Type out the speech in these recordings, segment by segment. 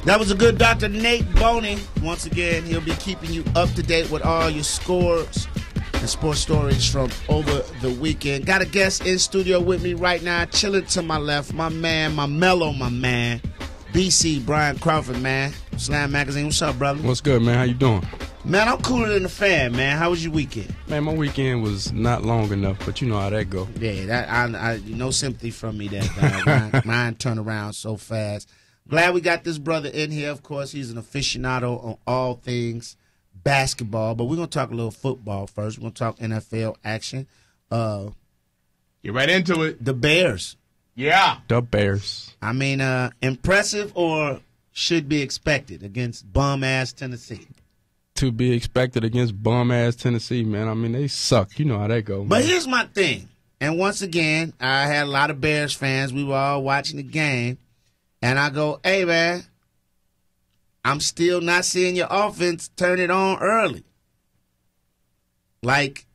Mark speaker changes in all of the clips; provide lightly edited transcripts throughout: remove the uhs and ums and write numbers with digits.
Speaker 1: That was a good Dr. Nate Boney. Once again, he'll be keeping you up to date with all your scores and sports stories from over the weekend. Got a guest in studio with me right now, chilling to my left, my man, my man, BC Brian Crawford, man. Slam Magazine, what's up, brother?
Speaker 2: What's good, man? How you doing?
Speaker 1: Man, I'm cooler than a fan, man. How was your weekend?
Speaker 2: Man, my weekend was not long enough, but you know how that go.
Speaker 1: Yeah, I no sympathy from me there. Mine turn around so fast. Glad we got this brother in here. Of course, he's an aficionado on all things basketball, but we're going to talk a little football first. We're going to talk NFL action.
Speaker 3: Get right into it.
Speaker 1: The Bears.
Speaker 3: Yeah.
Speaker 2: The Bears.
Speaker 1: I mean, impressive or should be expected against bum-ass Tennessee?
Speaker 2: To be expected against bum-ass Tennessee, man. I mean, they suck. You know how that go, man.
Speaker 1: But here's my thing. And once again, I had a lot of Bears fans. We were all watching the game. And I go, hey, man, I'm still not seeing your offense turn it on early. Like,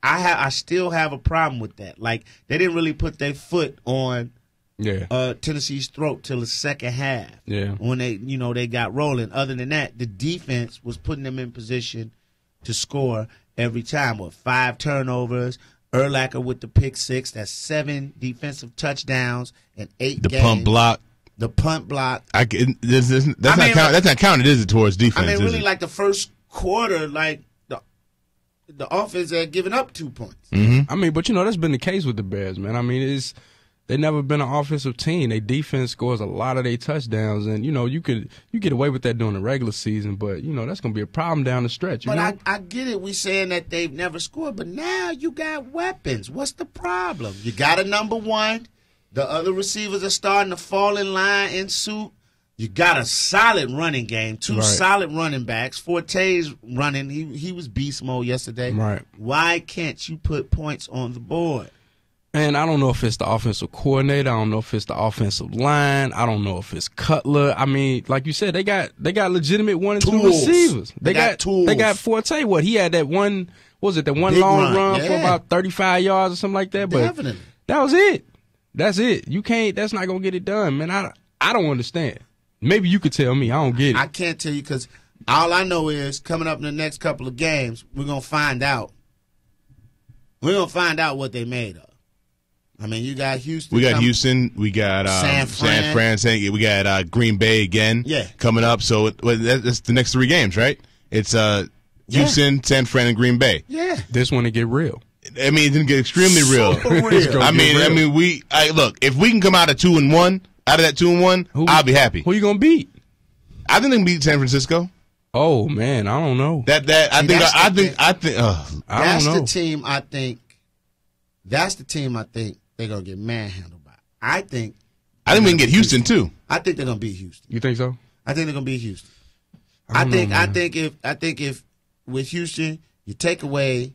Speaker 1: I still have a problem with that. Like, they didn't really put their foot on Tennessee's throat till the second half.
Speaker 2: Yeah.
Speaker 1: When they got rolling. Other than that, the defense was putting them in position to score every time with 5 turnovers. Urlacher with the pick 6. That's 7 defensive touchdowns in 8 games.
Speaker 3: The pump block.
Speaker 1: The punt block.
Speaker 3: That's not counted, is it, towards defense?
Speaker 1: I mean, really, like the first quarter, like the offense had given up 2 points.
Speaker 2: Mm-hmm. I mean, but you know that's been the case with the Bears, man. I mean, they never been an offensive team. Their defense scores a lot of their touchdowns, and you know you get away with that during the regular season, but you know that's gonna be a problem down the stretch.
Speaker 1: But I get it. We saying that they've never scored, but now you got weapons. What's the problem? You got a number one. The other receivers are starting to fall in line in suit. You got a solid running game, 2 solid running backs. Forte's running. He was beast mode yesterday.
Speaker 2: Right.
Speaker 1: Why can't you put points on the board?
Speaker 2: And I don't know if it's the offensive coordinator. I don't know if it's the offensive line. I don't know if it's Cutler. I mean, like you said, they got legitimate 1 and 2 receivers. They got tools. They got Forte. What he had that one? What was it? That one big long run for about 35 yards or something like that. But
Speaker 1: definitely,
Speaker 2: that was it. That's it. You can't. That's not gonna get it done, man. I don't understand. Maybe you could tell me. I don't get it.
Speaker 1: I can't tell you because all I know is coming up in the next couple of games, we're gonna find out. We're gonna find out what they made of. I mean, you got Houston.
Speaker 3: We got Houston. We got San Fran. We got Green Bay again.
Speaker 1: Yeah.
Speaker 3: Coming up. So that's the next 3 games, right? It's Houston, San Fran, and Green Bay.
Speaker 1: Yeah.
Speaker 2: This one to get real.
Speaker 3: I mean, it didn't get extremely real. I mean, look. If we can come out of 2-1, out of that 2-1, I'll be happy.
Speaker 2: Who you gonna beat?
Speaker 3: I think they can beat San Francisco.
Speaker 2: Oh man, I don't know.
Speaker 1: That's the team. That's the team. I think they're gonna get manhandled by. I think
Speaker 3: we can get Houston too.
Speaker 1: I think they're gonna beat Houston.
Speaker 2: You think so?
Speaker 1: I think they're gonna beat Houston. I think if with Houston you take away.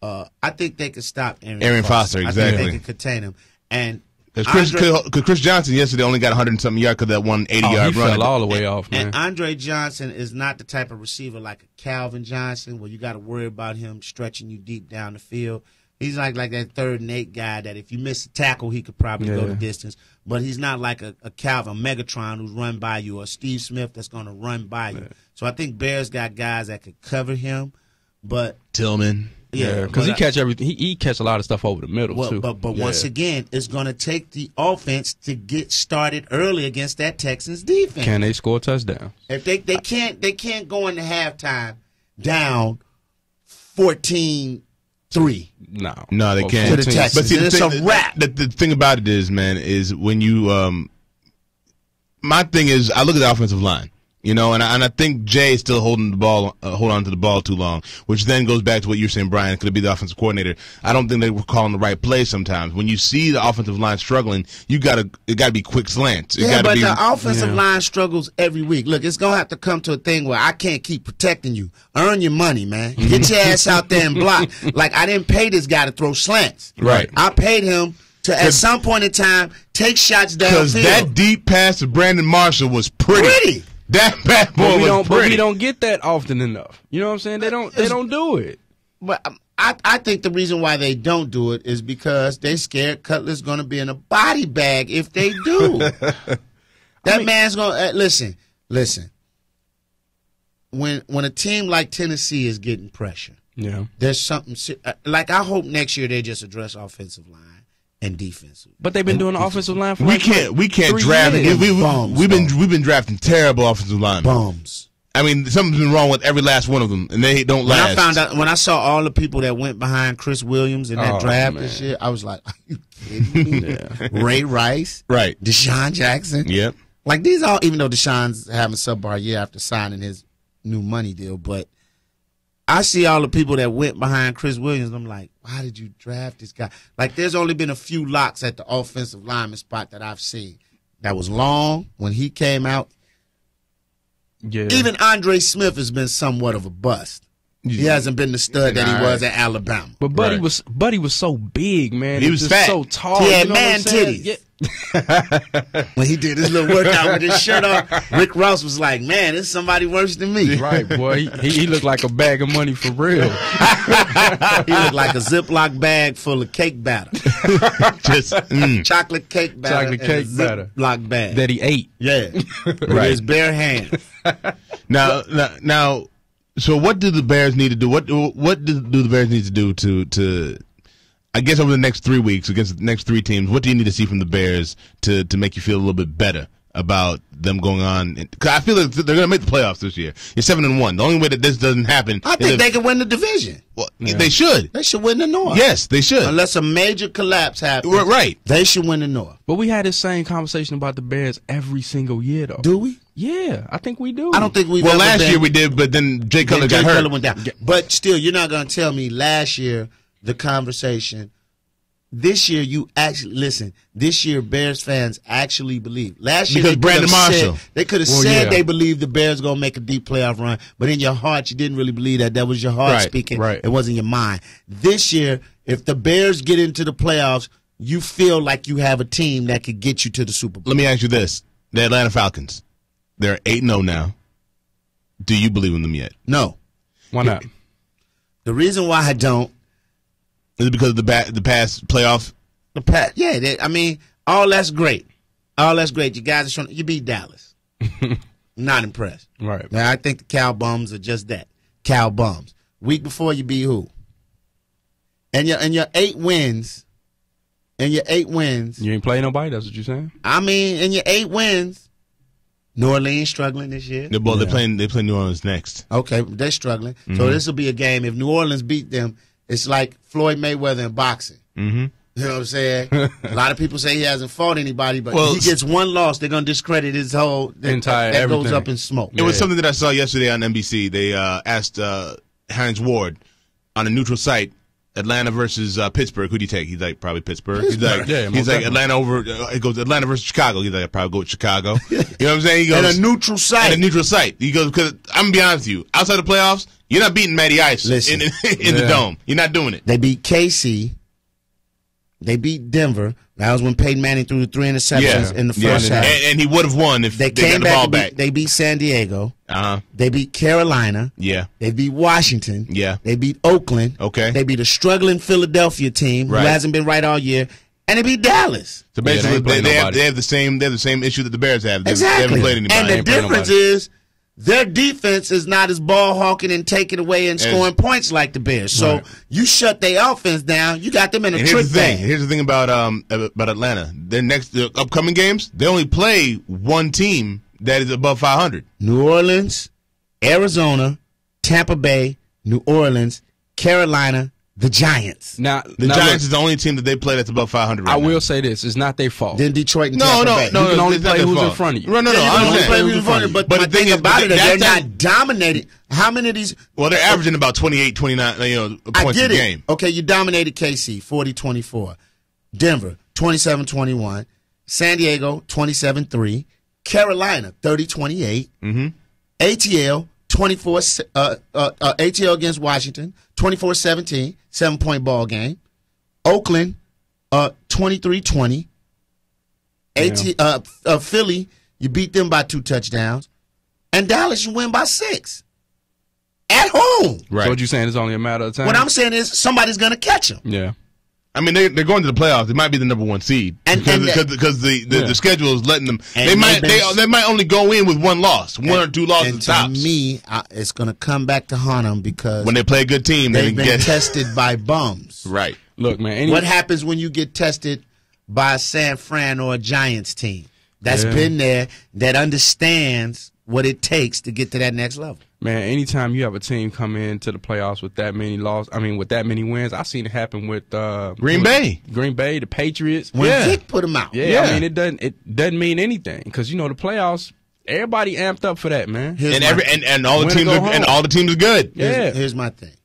Speaker 1: I think they could stop Aaron Foster.
Speaker 3: Exactly.
Speaker 1: I think they can contain him. And
Speaker 3: because Chris Johnson yesterday only got 100-something yards because that 180-yard run.
Speaker 2: He fell all the way off, man.
Speaker 1: And Andre Johnson is not the type of receiver like a Calvin Johnson where you got to worry about him stretching you deep down the field. He's like that 3rd and 8 guy that if you miss a tackle, he could probably go the distance. But he's not like a Calvin Megatron who's run by you or Steve Smith that's going to run by you. So I think Bears got guys that could cover him. But
Speaker 3: Tillman.
Speaker 2: Yeah, because he catch everything. He catch a lot of stuff over the middle too.
Speaker 1: But once again, it's going to take the offense to get started early against that Texans defense.
Speaker 2: Can they score a touchdown?
Speaker 1: If they can't go into halftime down 14-3.
Speaker 3: No, they can't.
Speaker 1: To the Texans.
Speaker 3: But see,
Speaker 1: it's a wrap.
Speaker 3: The thing about it is, man, is when you my thing is I look at the offensive line. You know, and I think Jay is still holding on to the ball too long, which then goes back to what you're saying, Brian. Could it be the offensive coordinator? I don't think they were calling the right play sometimes. When you see the offensive line struggling, it got to be quick slants.
Speaker 1: But the offensive line struggles every week. Look, it's going to have to come to a thing where I can't keep protecting you. Earn your money, man. Get your ass out there and block. Like, I didn't pay this guy to throw slants.
Speaker 3: Right.
Speaker 1: I paid him to, at some point in time, take shots downfield.
Speaker 3: Because that deep pass to Brandon Marshall was pretty. That bad boy was pretty.
Speaker 2: But we don't get that often enough. You know what I'm saying? They don't do it.
Speaker 1: But I think the reason why they don't do it is because they scared Cutler's going to be in a body bag if they do. Man's going to listen. Listen, when a team like Tennessee is getting pressure, there's something like I hope next year they just address offensive line and defense.
Speaker 2: But they've been doing the offensive line for
Speaker 3: we can't draft. We've been drafting terrible offensive linemen.
Speaker 1: Bums.
Speaker 3: I mean, something's been wrong with every last one of them, and they don't last.
Speaker 1: When I saw all the people that went behind Chris Williams in that draft and shit, I was like, are you kidding me? Ray Rice,
Speaker 3: right?
Speaker 1: Deshaun Jackson,
Speaker 3: yep.
Speaker 1: Like these all, even though Deshaun's having a subpar year after signing his new money deal, but I see all the people that went behind Chris Williams. I'm like, why did you draft this guy? Like, there's only been a few locks at the offensive lineman spot that I've seen. That was long when he came out. Yeah. Even Andre Smith has been somewhat of a bust. He hasn't been the stud that he was at Alabama.
Speaker 2: But Buddy was so big, man.
Speaker 3: He was fat.
Speaker 2: So tall.
Speaker 1: He had man titties. Yeah. When he did his little workout with his shirt off, Rick Ross was like, man, this is somebody worse than me.
Speaker 2: Right, boy. He looked like a bag of money for real.
Speaker 1: He looked like a Ziploc bag full of cake batter.
Speaker 3: Just
Speaker 1: chocolate cake batter.
Speaker 2: Chocolate cake batter.
Speaker 1: Ziploc bag.
Speaker 2: That he ate.
Speaker 1: Yeah. With his bare hands.
Speaker 3: Now, so what do the Bears need to do? What do the Bears need to do to I guess over the next 3 weeks against the next 3 teams, what do you need to see from the Bears to make you feel a little bit better about them going on? Because I feel like they're going to make the playoffs this year. You're 7-1. The only way that this doesn't happen,
Speaker 1: I think they can win the division.
Speaker 3: Well, they should.
Speaker 1: They should win the North.
Speaker 3: Yes, they should.
Speaker 1: Unless a major collapse happens,
Speaker 3: right?
Speaker 1: They should win the North.
Speaker 2: But we had this same conversation about the Bears every single year, though.
Speaker 1: Do we?
Speaker 2: Yeah, I think we do.
Speaker 1: I don't think we've.
Speaker 3: Well, last year we did, but then Jay Cutler got hurt.
Speaker 1: Went down. But still, you're not going to tell me last year the conversation. This year, you actually listen. This year, Bears fans actually believe. Last year,
Speaker 3: because Brandon Marshall,
Speaker 1: they could have said they believed the Bears gonna make a deep playoff run, but in your heart, you didn't really believe that. That was your heart speaking.
Speaker 2: Right.
Speaker 1: It wasn't your mind. This year, if the Bears get into the playoffs, you feel like you have a team that could get you to the Super Bowl.
Speaker 3: Let me ask you this: the Atlanta Falcons, they're 8-0 now. Do you believe in them yet?
Speaker 1: No.
Speaker 2: Why not?
Speaker 1: The reason why I don't.
Speaker 3: Is it because of the past playoff?
Speaker 1: I mean, all that's great. All that's great. You guys are showing. You beat Dallas. Not impressed.
Speaker 2: Right.
Speaker 1: Now, I think the Cow Bums are just that. Cow Bums. Week before, you beat who? And your 8 wins. And your 8 wins.
Speaker 2: You ain't playing nobody. That's what you're saying.
Speaker 1: I mean, in your 8 wins, New Orleans struggling this year.
Speaker 3: They play New Orleans next.
Speaker 1: Okay, they're struggling. Mm-hmm. So this will be a game. If New Orleans beat them, it's like Floyd Mayweather in boxing.
Speaker 3: Mm-hmm.
Speaker 1: You know what I'm saying? A lot of people say he hasn't fought anybody, but if he gets one loss, they're going to discredit his whole
Speaker 2: entire
Speaker 1: that
Speaker 2: everything.
Speaker 1: Goes up in smoke.
Speaker 3: It was something that I saw yesterday on NBC. They asked Hines Ward on a neutral site, Atlanta versus Pittsburgh. Who do you take? He's like, probably Pittsburgh. He's like, Atlanta over. It goes Atlanta versus Chicago. He's like, I'd probably go with Chicago. You know what I'm saying? He goes,
Speaker 1: at a neutral site.
Speaker 3: At a neutral site. He goes, because I'm gonna be honest with you, outside the playoffs, you're not beating Matty Ice in the dome. You're not doing it.
Speaker 1: They beat KC. They beat Denver. That was when Peyton Manning threw the 3 interceptions in the first half.
Speaker 3: And he would have won if they got the ball back.
Speaker 1: They beat San Diego.
Speaker 3: Uh-huh.
Speaker 1: They beat Carolina.
Speaker 3: Yeah.
Speaker 1: They beat Washington.
Speaker 3: Yeah.
Speaker 1: They beat Oakland.
Speaker 3: Okay.
Speaker 1: They beat a struggling Philadelphia team who hasn't been right all year. And they beat Dallas.
Speaker 3: So basically, they have the same issue that the Bears have.
Speaker 1: Exactly.
Speaker 3: They haven't played anybody.
Speaker 1: And the difference is their defense is not as ball hawking and taking away and scoring points like the Bears. So you shut their offense down, you got them in a trick bag.
Speaker 3: Here's the thing about Atlanta. Their upcoming games, they only play one team that is above 500.
Speaker 1: New Orleans, Arizona, Tampa Bay, New Orleans, Carolina, the Giants.
Speaker 2: Now
Speaker 3: the Giants is the only team that they play that's above 500 right now.
Speaker 2: I will say this. It's not their fault.
Speaker 1: Then Detroit and Tampa Bay.
Speaker 2: You can only play who's in front of you.
Speaker 3: No. I understand.
Speaker 1: But the thing about it is they're not dominating. How many of these?
Speaker 3: Well, they're averaging about 28, 29 points a game.
Speaker 1: Okay, you dominated KC, 40-24. Denver, 27-21. San Diego, 27-3. Carolina, 30-28.
Speaker 3: Mm-hmm.
Speaker 1: ATL, ATL against Washington, 24-17, 7-point ball game. Oakland, 23-20. Philly, you beat them by 2 touchdowns. And Dallas, you win by 6. At home.
Speaker 2: Right. So what you saying is only a matter of time?
Speaker 1: What I'm saying is somebody's going to catch them.
Speaker 2: Yeah.
Speaker 3: I mean, they're going to the playoffs. They might be the number 1 seed because the schedule is letting them. They might only go in with 1 loss, 1 or 2 losses.
Speaker 1: And to me, it's going to come back to haunt them because
Speaker 3: when they play a good team,
Speaker 1: they've been tested by bums.
Speaker 3: Right.
Speaker 2: Look, man.
Speaker 1: What happens when you get tested by a San Fran or a Giants team that's been there, that understands what it takes to get to that next level?
Speaker 2: Man, anytime you have a team come into the playoffs with that many with that many wins, I've seen it happen with
Speaker 3: Green Bay,
Speaker 2: the Patriots.
Speaker 1: When Vic put them out.
Speaker 2: Yeah, I mean it doesn't mean anything because the playoffs, everybody amped up for that, man.
Speaker 3: And all the teams are good.
Speaker 2: Yeah.
Speaker 1: Here's my thing.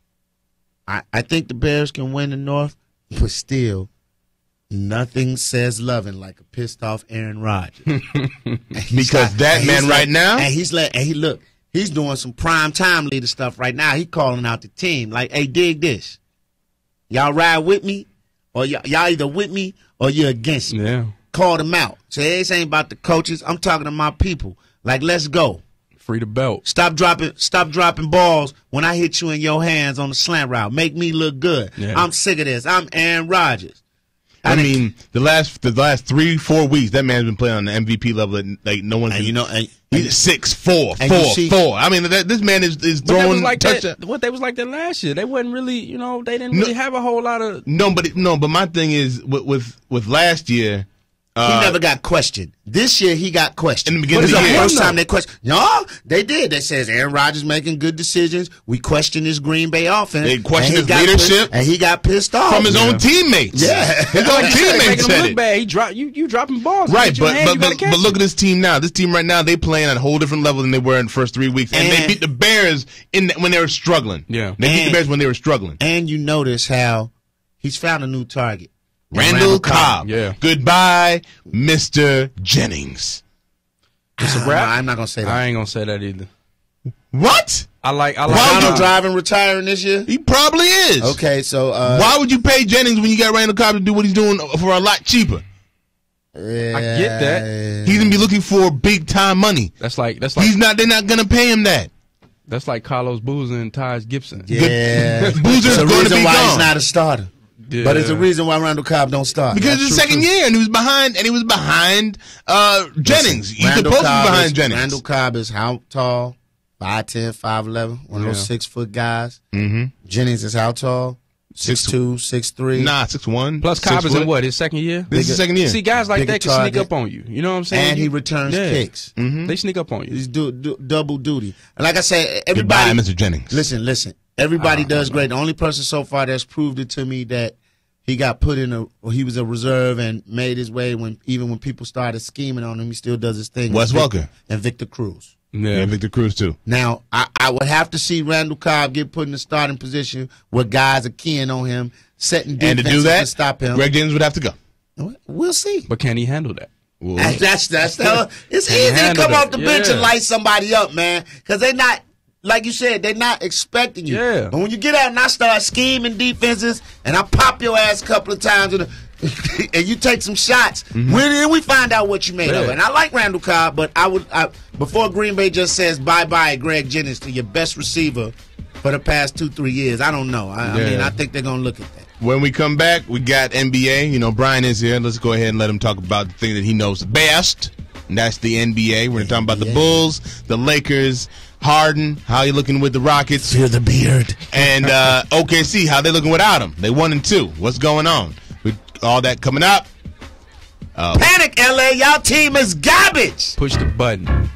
Speaker 1: I think the Bears can win the North, but still, nothing says loving like a pissed off Aaron Rodgers.
Speaker 3: Because right now,
Speaker 1: he's doing some prime time leader stuff right now. He calling out the team like, "Hey, dig this. Y'all ride with me, or y'all either with me or you're against me."
Speaker 2: Yeah.
Speaker 1: Call them out. Say, this ain't about the coaches. I'm talking to my people. Like, let's go.
Speaker 2: Free the belt.
Speaker 1: Stop dropping balls when I hit you in your hands on the slant route. Make me look good. Yeah. I'm sick of this. I'm Aaron Rodgers.
Speaker 3: I mean, the last 3-4 weeks, that man's been playing on the MVP level. Like no one can. He's 6'4", 4. I mean, this man is throwing touchdowns.
Speaker 2: They was like that last year. They wasn't really, they didn't really have a whole lot of.
Speaker 3: But my thing is with last year.
Speaker 1: He never got questioned. This year, he got questioned.
Speaker 3: In the beginning of the year.
Speaker 1: First time they questioned. No, they did. They says Aaron Rodgers making good decisions. We questioned his Green Bay offense.
Speaker 3: They questioned his leadership.
Speaker 1: And he got pissed off.
Speaker 3: From his own teammates.
Speaker 1: Yeah.
Speaker 3: His own teammates said it.
Speaker 2: Bad. You dropping balls.
Speaker 3: Right, but look at this team now. This team right now, they playing at a whole different level than they were in the first 3 weeks. And they beat the Bears when they were struggling.
Speaker 2: Yeah.
Speaker 3: They beat the Bears when they were struggling.
Speaker 1: And you notice how he's found a new target.
Speaker 3: Randall Cobb.
Speaker 2: Yeah.
Speaker 3: Goodbye, Mr. Jennings.
Speaker 2: It's a wrap.
Speaker 1: I'm not gonna say that.
Speaker 2: I ain't gonna say that either.
Speaker 3: What?
Speaker 2: I like
Speaker 1: Ronald driving retiring this year?
Speaker 3: He probably is.
Speaker 1: Okay, so
Speaker 3: why would you pay Jennings when you got Randall Cobb to do what he's doing for a lot cheaper?
Speaker 2: I get that.
Speaker 3: He's gonna be looking for big time money.
Speaker 2: That's like
Speaker 3: they're not gonna pay him that.
Speaker 2: That's like Carlos Boozer and Taj Gibson.
Speaker 1: Yeah.
Speaker 3: Boozer's going to be
Speaker 1: why
Speaker 3: gone.
Speaker 1: He's not a starter. Yeah. But it's a reason why Randall Cobb don't start.
Speaker 3: Because it's the second year, and he was behind. Jennings. He's supposed to be behind Jennings.
Speaker 1: Randall Cobb is how tall? 5'10", 5'11", one of those 6-foot guys.
Speaker 3: Mm-hmm.
Speaker 1: Jennings is how tall? 6'2", 6'3".
Speaker 3: Nah, 6'1".
Speaker 2: Plus Cobb is in what, his second year?
Speaker 3: This is his second year.
Speaker 2: See, guys like that can sneak up on you. You know what I'm saying?
Speaker 1: And he returns kicks.
Speaker 2: Mm-hmm. They sneak up on you.
Speaker 1: He's double duty. And like I said, everybody.
Speaker 3: Goodbye, Mr. Jennings.
Speaker 1: Listen. Everybody does great. The only person so far that's proved it to me that he got put in he was a reserve and made his way even when people started scheming on him, he still does his thing.
Speaker 3: Wes Welker.
Speaker 1: And Victor Cruz.
Speaker 3: Yeah, Victor Cruz too.
Speaker 1: Now, I would have to see Randall Cobb get put in the starting position where guys are keying on him, setting defenses
Speaker 3: and to do that,
Speaker 1: to stop him.
Speaker 3: Greg Jennings would have to go.
Speaker 1: We'll see.
Speaker 2: But can he handle that?
Speaker 1: That's it's easy to come off the bench and light somebody up, man, because they're not. Like you said, they're not expecting you.
Speaker 2: Yeah.
Speaker 1: But when you get out and I start scheming defenses and I pop your ass a couple of times and you take some shots, then we find out what you made of. And I like Randall Cobb, but before Green Bay just says bye-bye Greg Jennings to your best receiver for the past 2-3 years, I don't know. I mean, I think they're going to look at that.
Speaker 3: When we come back, we got NBA. Brian is here. Let's go ahead and let him talk about the thing that he knows best, and that's the NBA. We're going to talk about the Bulls, the Lakers, Harden, how he looking with the Rockets.
Speaker 1: Feel the beard.
Speaker 3: And OKC, how they looking without him. They 1-2. What's going on? With all that coming up.
Speaker 1: Panic, LA. Y'all team is garbage.
Speaker 2: Push the button.